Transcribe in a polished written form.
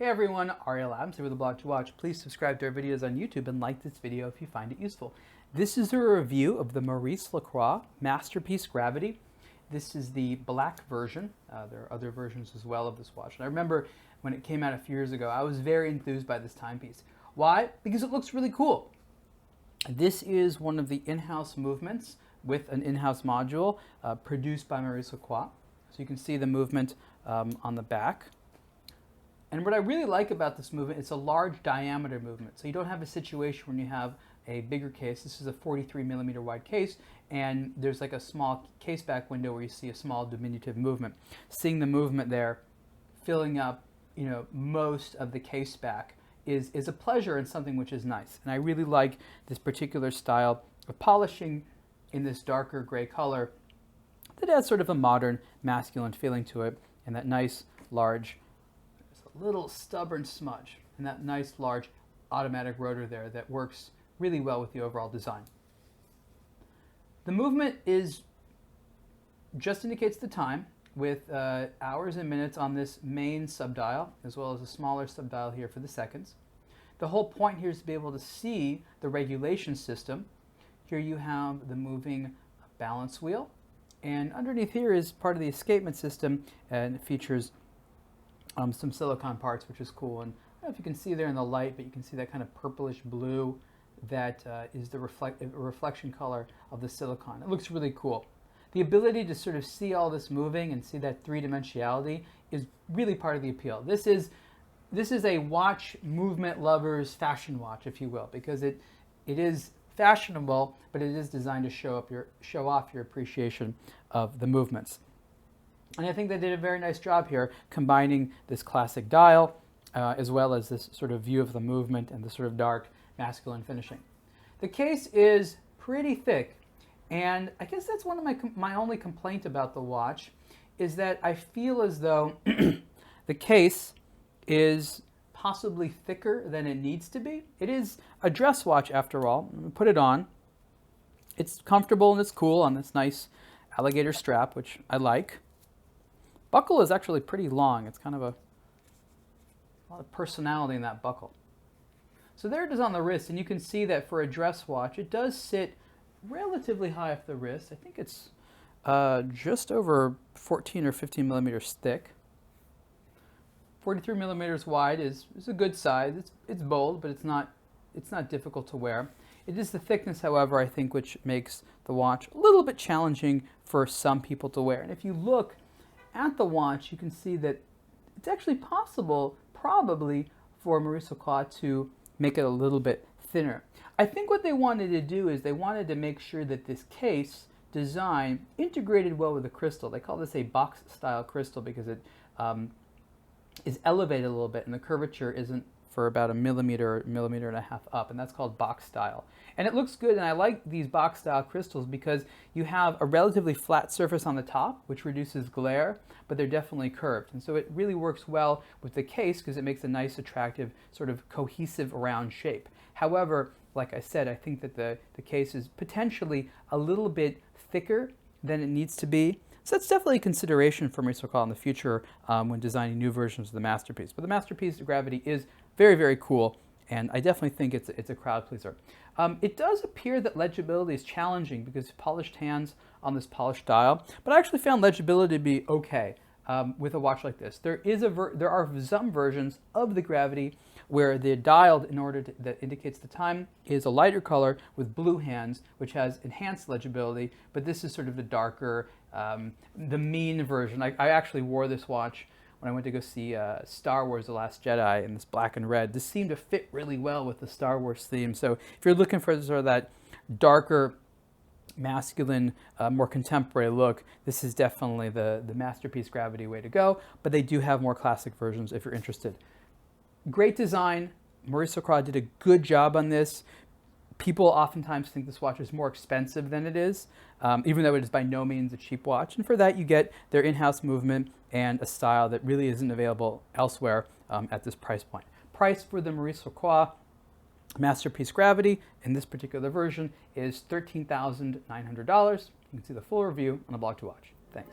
Hey everyone, Ariel Adams here with aBlogtoWatch. Please subscribe to our videos on YouTube and like this video if you find it useful. This is a review of the Maurice Lacroix Masterpiece Gravity. This is the black version. There are other versions as well of this watch. And I remember when it came out a few years ago, I was very enthused by this timepiece. Why? Because it looks really cool. This is one of the in-house movements with an in-house module produced by Maurice Lacroix. So you can see the movement on the back. And what I really like about this movement, it's a large diameter movement. So you don't have a situation when you have a bigger case. This is a 43 millimeter wide case, and there's like a small case back window where you see a small diminutive movement. Seeing the movement there, filling up, most of the case back is a pleasure and something which is nice. And I really like this particular style of polishing in this darker gray color that has sort of a modern masculine feeling to it, and that nice large little stubborn smudge and that nice large automatic rotor there that works really well with the overall design. The movement just indicates the time with hours and minutes on this main subdial, as well as a smaller subdial here for the seconds. The whole point here is to be able to see the regulation system. Here you have the moving balance wheel, and underneath here is part of the escapement system, and it features some silicone parts, which is cool. And I don't know if you can see there in the light, but you can see that kind of purplish blue that is the reflection color of the silicone. It looks really cool. The ability to sort of see all this moving and see that three-dimensionality is really part of the appeal. This is a watch movement lover's fashion watch, if you will, because it is fashionable, but it is designed to show off your appreciation of the movements. And I think they did a very nice job here combining this classic dial as well as this sort of view of the movement and the sort of dark masculine finishing. The case is pretty thick, and I guess that's one of my only complaint about the watch is that I feel as though the case is possibly thicker than it needs to be. It is a dress watch after all. I'm gonna put it on. It's comfortable and it's cool on this nice alligator strap, which I like. Buckle is actually pretty long. It's kind of a lot of personality in that buckle. So there it is on the wrist, and you can see that for a dress watch, it does sit relatively high off the wrist. I think it's just over 14 or 15 millimeters thick. 43 millimeters wide is a good size. It's bold, but it's not difficult to wear. It is the thickness, however, I think, which makes the watch a little bit challenging for some people to wear. And if you look at the watch, you can see that it's actually possible, probably, for Maurice Lacroix to make it a little bit thinner. I think what they wanted to do is they wanted to make sure that this case design integrated well with the crystal. They call this a box-style crystal because it is elevated a little bit, and the curvature isn't for about a millimeter and a half up, and that's called box style. And it looks good, and I like these box style crystals because you have a relatively flat surface on the top, which reduces glare, but they're definitely curved. And so it really works well with the case because it makes a nice, attractive, sort of cohesive round shape. However, like I said, I think that the case is potentially a little bit thicker than it needs to be. So that's definitely a consideration for Maurice Lacroix in the future when designing new versions of the Masterpiece. But the Masterpiece Gravity is very, very cool, and I definitely think it's a crowd pleaser. It does appear that legibility is challenging because polished hands on this polished dial, but I actually found legibility to be okay with a watch like this. There are some versions of the Gravity where the dial that indicates the time is a lighter color with blue hands, which has enhanced legibility, but this is sort of the darker, the mean version. I actually wore this watch when I went to go see Star Wars The Last Jedi in this black and red. This seemed to fit really well with the Star Wars theme. So if you're looking for sort of that darker, masculine, more contemporary look, this is definitely the Masterpiece Gravity way to go, but they do have more classic versions if you're interested. Great design. Maurice Lacroix did a good job on this. People oftentimes think this watch is more expensive than it is, even though it is by no means a cheap watch. And for that, you get their in-house movement and a style that really isn't available elsewhere at this price point. Price for the Maurice Lacroix Masterpiece Gravity in this particular version is $13,900. You can see the full review on aBlogtoWatch. Thanks.